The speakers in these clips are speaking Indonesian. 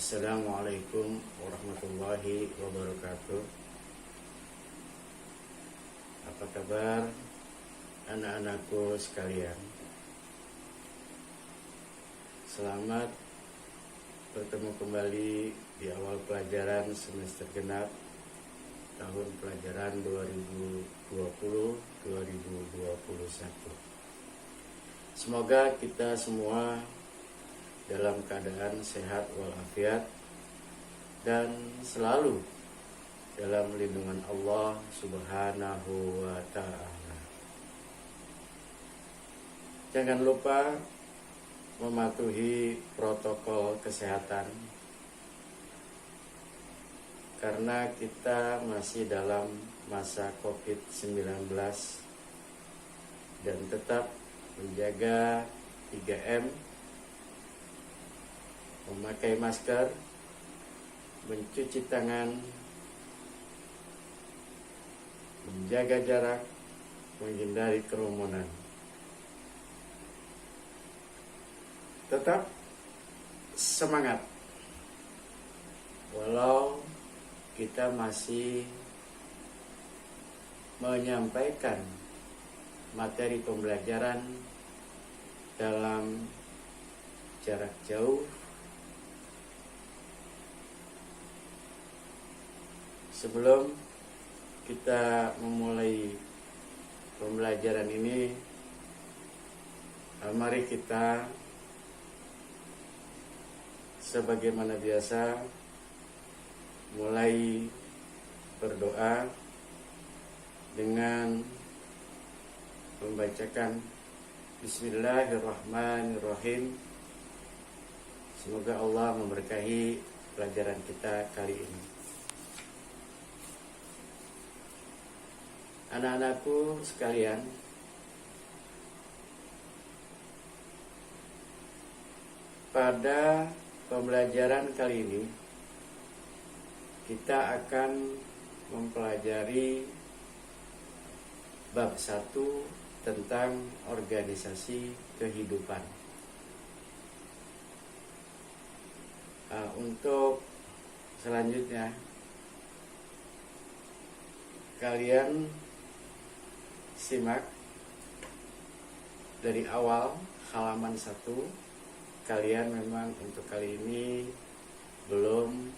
Assalamualaikum warahmatullahi wabarakatuh. Apa kabar anak-anakku sekalian? Selamat bertemu kembali di awal pelajaran semester genap tahun pelajaran 2020-2021. Semoga kita semua dalam keadaan sehat walafiat dan selalu dalam lindungan Allah Subhanahu wa ta'ala. Jangan lupa mematuhi protokol kesehatan karena kita masih dalam masa COVID-19 dan tetap menjaga 3M, memakai masker, mencuci tangan, menjaga jarak, menghindari kerumunan. Tetap semangat, walau kita masih menyampaikan materi pembelajaran dalam jarak jauh. Sebelum kita memulai pembelajaran ini, mari kita sebagaimana biasa mulai berdoa dengan membacakan Bismillahirrahmanirrahim. Semoga Allah memberkahi pelajaran kita kali ini. Anak-anakku sekalian, pada pembelajaran kali ini kita akan mempelajari bab 1 tentang organisasi kehidupan. Untuk selanjutnya kalian simak dari awal halaman 1. Kalian memang untuk kali ini belum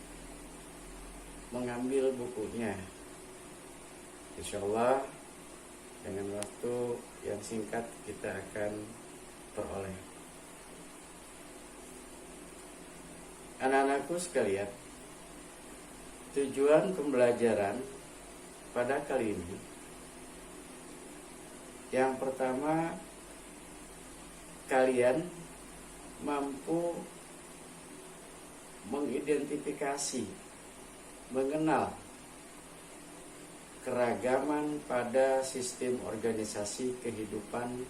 mengambil bukunya. Insyaallah dengan waktu yang singkat kita akan peroleh. Anak-anakku sekalian, tujuan pembelajaran pada kali ini, yang pertama, kalian mampu mengidentifikasi, mengenal keragaman pada sistem organisasi kehidupan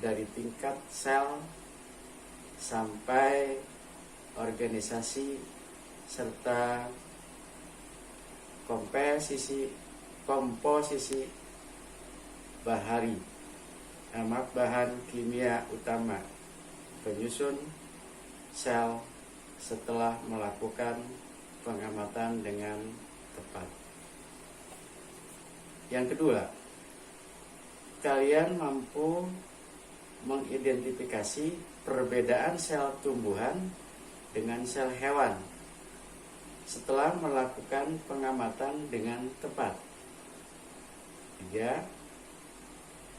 dari tingkat sel sampai organisasi serta komposisi bahari, amat bahan kimia utama penyusun sel setelah melakukan pengamatan dengan tepat. Yang kedua, kalian mampu mengidentifikasi perbedaan sel tumbuhan dengan sel hewan setelah melakukan pengamatan dengan tepat. 3.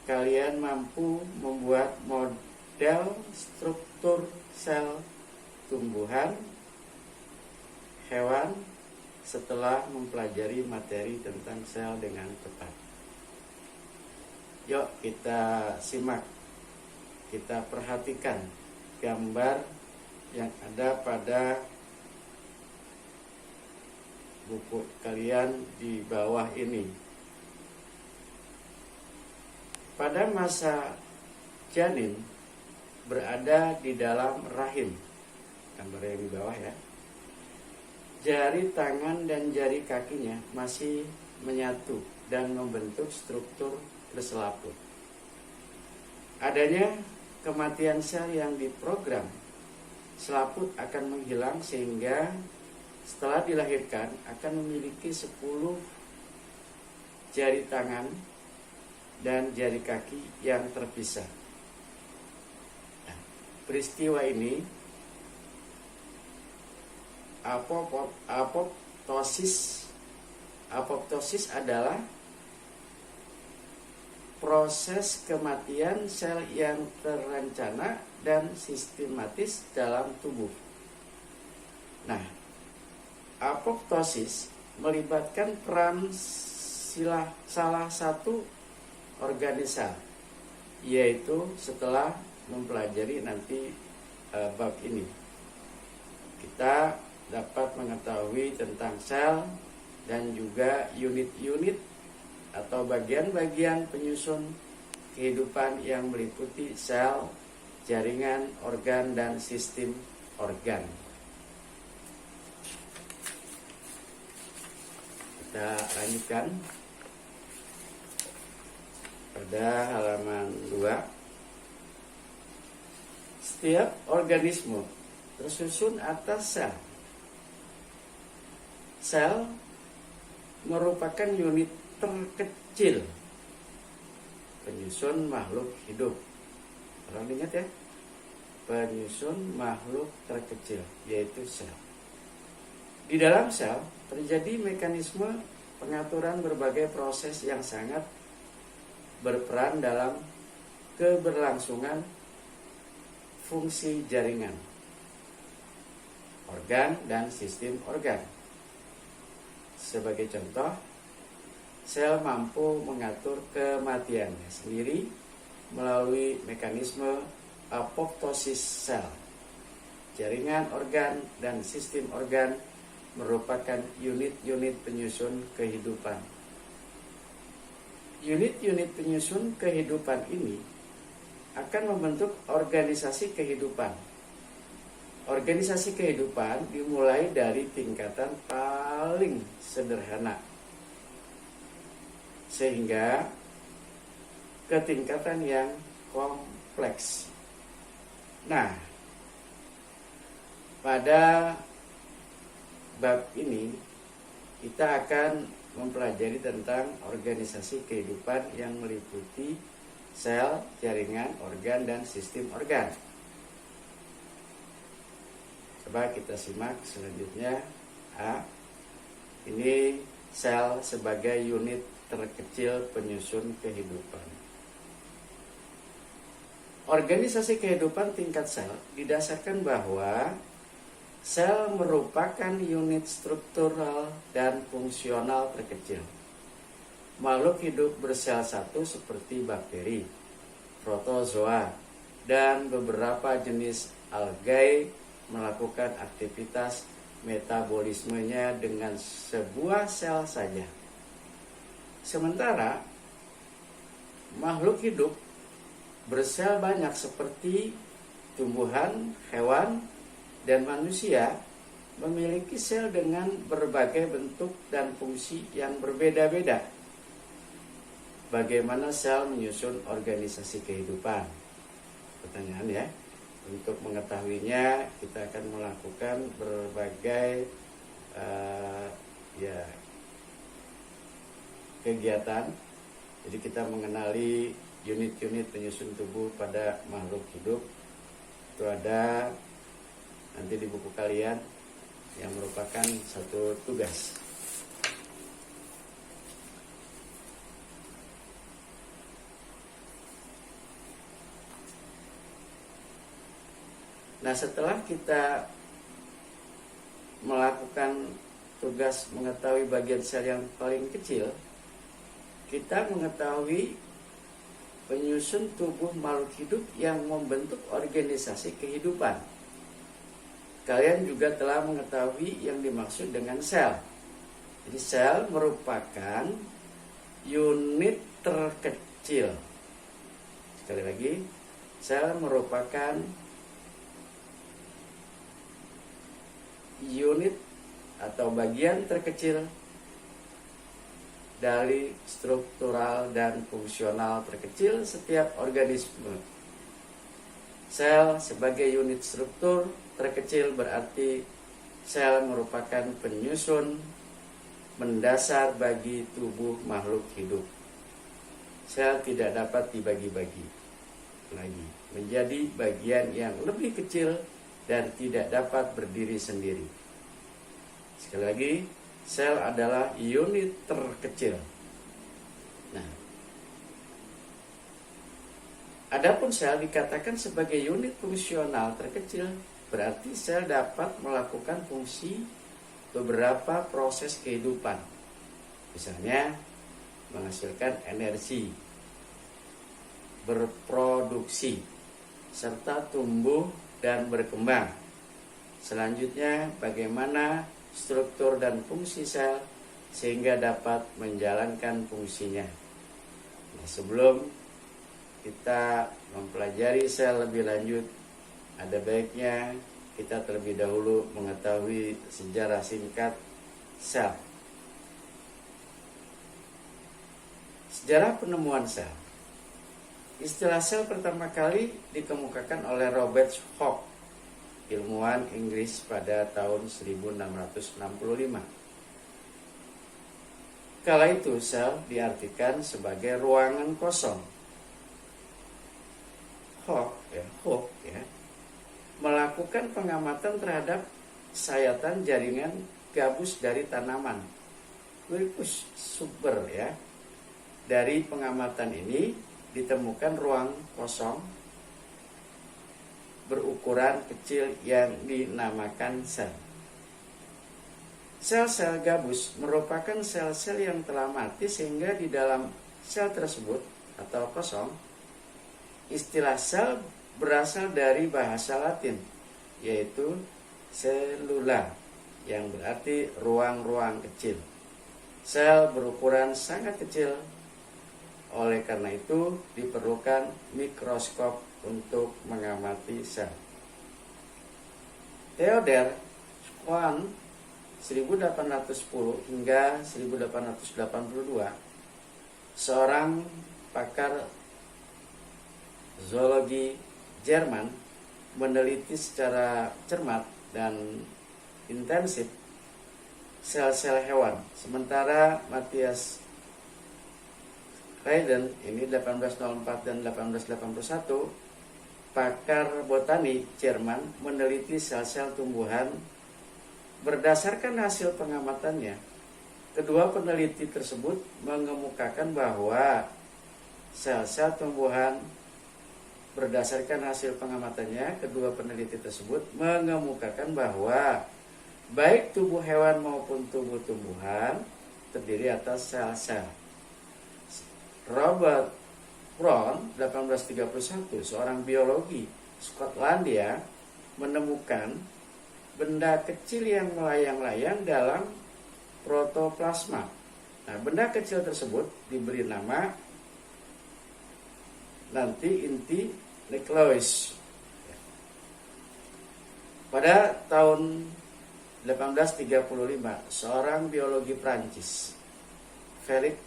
Kalian mampu membuat model struktur sel tumbuhan hewan setelah mempelajari materi tentang sel dengan tepat. Yuk kita simak, kita perhatikan gambar yang ada pada buku kalian di bawah ini. Pada masa janin berada di dalam rahim, gambar yang di bawah ya, jari tangan dan jari kakinya masih menyatu dan membentuk struktur berselaput. Adanya kematian sel yang diprogram selaput akan menghilang sehingga setelah dilahirkan akan memiliki 10 jari tangan dan jari kaki yang terpisah. Nah, peristiwa ini apoptosis adalah proses kematian sel yang terencana dan sistematis dalam tubuh. Nah, apoptosis melibatkan peran salah satu organisal, yaitu setelah mempelajari nanti bab ini, kita dapat mengetahui tentang sel dan juga unit-unit atau bagian-bagian penyusun kehidupan yang meliputi sel, jaringan, organ, dan sistem organ. Kita lanjutkan pada halaman 2. Setiap organisme tersusun atas sel. Sel merupakan unit terkecil penyusun makhluk hidup. Orang ingat ya, penyusun makhluk terkecil yaitu sel. Di dalam sel terjadi mekanisme pengaturan berbagai proses yang sangat berperan dalam keberlangsungan fungsi jaringan, organ, dan sistem organ. Sebagai contoh, sel mampu mengatur kematiannya sendiri melalui mekanisme apoptosis sel. Jaringan organ dan sistem organ merupakan unit-unit penyusun kehidupan. Unit-unit penyusun kehidupan ini akan membentuk organisasi kehidupan. Organisasi kehidupan dimulai dari tingkatan paling sederhana sehingga ke tingkatan yang kompleks. Nah, pada bab ini kita akan mempelajari tentang organisasi kehidupan yang meliputi sel, jaringan, organ, dan sistem organ. Coba kita simak selanjutnya. A. Ini sel sebagai unit terkecil penyusun kehidupan. Organisasi kehidupan tingkat sel didasarkan bahwa sel merupakan unit struktural dan fungsional terkecil. Makhluk hidup bersel satu seperti bakteri, protozoa, dan beberapa jenis algae melakukan aktivitas metabolismenya dengan sebuah sel saja. Sementara makhluk hidup bersel banyak seperti tumbuhan, hewan, dan manusia memiliki sel dengan berbagai bentuk dan fungsi yang berbeda-beda. Bagaimana sel menyusun organisasi kehidupan? Pertanyaan ya. Untuk mengetahuinya kita akan melakukan berbagai kegiatan. Jadi kita mengenali unit-unit penyusun tubuh pada makhluk hidup. Itu ada nanti di buku kalian yang merupakan satu tugas. Nah, setelah kita melakukan tugas mengetahui bagian sel yang paling kecil, kita mengetahui penyusun tubuh makhluk hidup yang membentuk organisasi kehidupan. Kalian juga telah mengetahui yang dimaksud dengan sel. Jadi sel merupakan unit terkecil. Sekali lagi, sel merupakan unit atau bagian terkecil dari struktural dan fungsional terkecil setiap organisme. Sel sebagai unit struktur terkecil berarti sel merupakan penyusun mendasar bagi tubuh makhluk hidup. Sel tidak dapat dibagi-bagi lagi menjadi bagian yang lebih kecil dan tidak dapat berdiri sendiri. Sekali lagi, sel adalah unit terkecil. Nah, adapun sel dikatakan sebagai unit fungsional terkecil, berarti sel dapat melakukan fungsi beberapa proses kehidupan. Misalnya, menghasilkan energi, berproduksi, serta tumbuh dan berkembang. Selanjutnya, bagaimana struktur dan fungsi sel sehingga dapat menjalankan fungsinya. Nah, sebelum kita mempelajari sel lebih lanjut, ada baiknya kita terlebih dahulu mengetahui sejarah singkat sel. Sejarah penemuan sel. Istilah sel pertama kali dikemukakan oleh Robert Hooke, ilmuwan Inggris pada tahun 1665. Kala itu sel diartikan sebagai ruangan kosong. Hooke melakukan pengamatan terhadap sayatan jaringan gabus dari tanaman. Quercus subber ya. Dari pengamatan ini ditemukan ruang kosong berukuran kecil yang dinamakan sel. Sel-sel gabus merupakan sel-sel yang telah mati sehingga di dalam sel tersebut atau kosong, istilah sel berasal dari bahasa Latin yaitu cellula yang berarti ruang-ruang kecil. Sel berukuran sangat kecil, oleh karena itu diperlukan mikroskop untuk mengamati sel. Theodore Schwann 1810 hingga 1882, seorang pakar zoologi Jerman, meneliti secara cermat dan intensif sel-sel hewan. Sementara Matthias Leiden ini 1804 dan 1881, pakar botani Jerman, meneliti sel-sel tumbuhan. Berdasarkan hasil pengamatannya, kedua peneliti tersebut mengemukakan bahwa sel-sel tumbuhan berdasarkan hasil pengamatannya, kedua peneliti tersebut mengemukakan bahwa baik tubuh hewan maupun tubuh tumbuhan terdiri atas sel-sel. Robert Brown 1831, seorang biologi Skotlandia, menemukan benda kecil yang melayang-layang dalam protoplasma. Nah, benda kecil tersebut diberi nama nanti inti nukleus. Pada tahun 1835, seorang biologi Prancis, Félix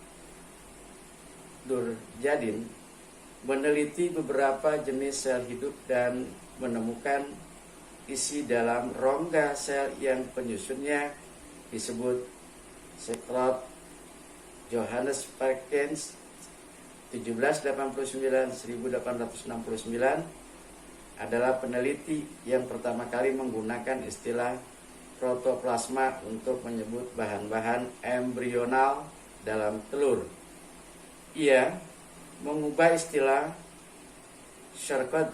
Durjardin, meneliti beberapa jenis sel hidup dan menemukan isi dalam rongga sel yang penyusunnya disebut Charlotte Johannes Perkins 1789-1869 adalah peneliti yang pertama kali menggunakan istilah protoplasma untuk menyebut bahan-bahan embrional dalam telur. Ia mengubah istilah Charcot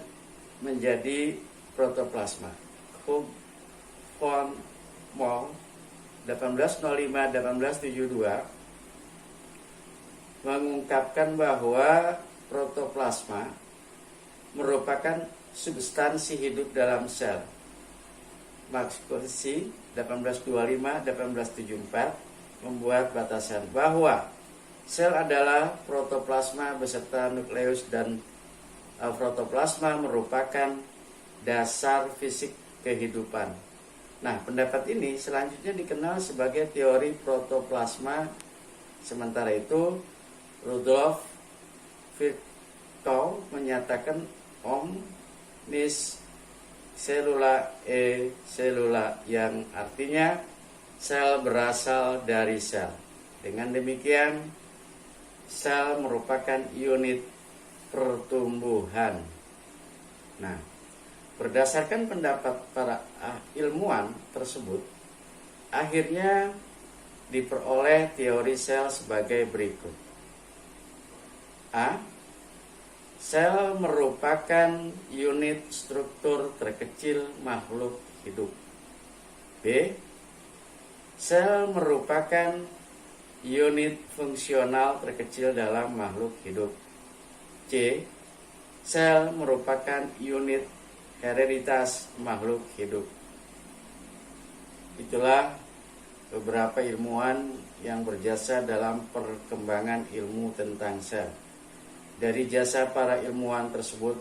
menjadi protoplasma. Hugh von Moll 1805-1872 mengungkapkan bahwa protoplasma merupakan substansi hidup dalam sel. Max Corsi 1825-1874 membuat batasan bahwa sel adalah protoplasma beserta nukleus dan protoplasma merupakan dasar fisik kehidupan. Nah, pendapat ini selanjutnya dikenal sebagai teori protoplasma. Sementara itu, Rudolf Virchow menyatakan nis selula selula, yang artinya sel berasal dari sel. Dengan demikian, sel merupakan unit pertumbuhan. Nah, berdasarkan pendapat para ilmuwan tersebut, akhirnya diperoleh teori sel sebagai berikut. A. Sel merupakan unit struktur terkecil makhluk hidup. B. Sel merupakan unit fungsional terkecil dalam makhluk hidup. C. Sel merupakan unit hereditas makhluk hidup. Itulah beberapa ilmuwan yang berjasa dalam perkembangan ilmu tentang sel. Dari jasa para ilmuwan tersebut,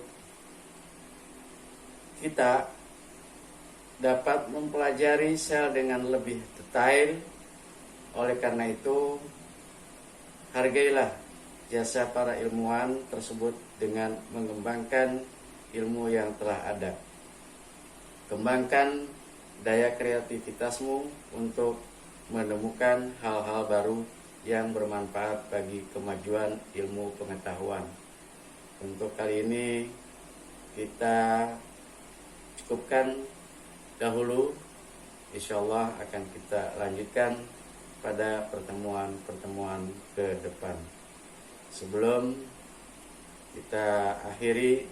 kita dapat mempelajari sel dengan lebih detail. Oleh karena itu, hargailah jasa para ilmuwan tersebut dengan mengembangkan ilmu yang telah ada. Kembangkan daya kreativitasmu untuk menemukan hal-hal baru yang bermanfaat bagi kemajuan ilmu pengetahuan. Untuk kali ini kita cukupkan dahulu. Insyaallah akan kita lanjutkan pada pertemuan-pertemuan ke depan. Sebelum kita akhiri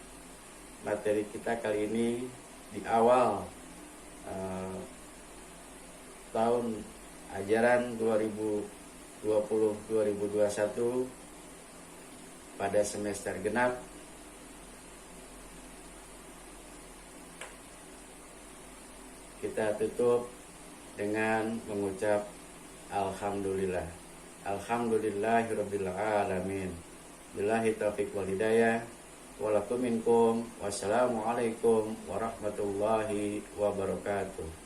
materi kita kali ini di awal tahun ajaran 2020-2021 pada semester genap, kita tutup dengan mengucap alhamdulillah. Alhamdulillahirabbil alamin. Billahi taufiq wal hidayah. Walakum minkum. Wassalamualaikum warahmatullahi wabarakatuh.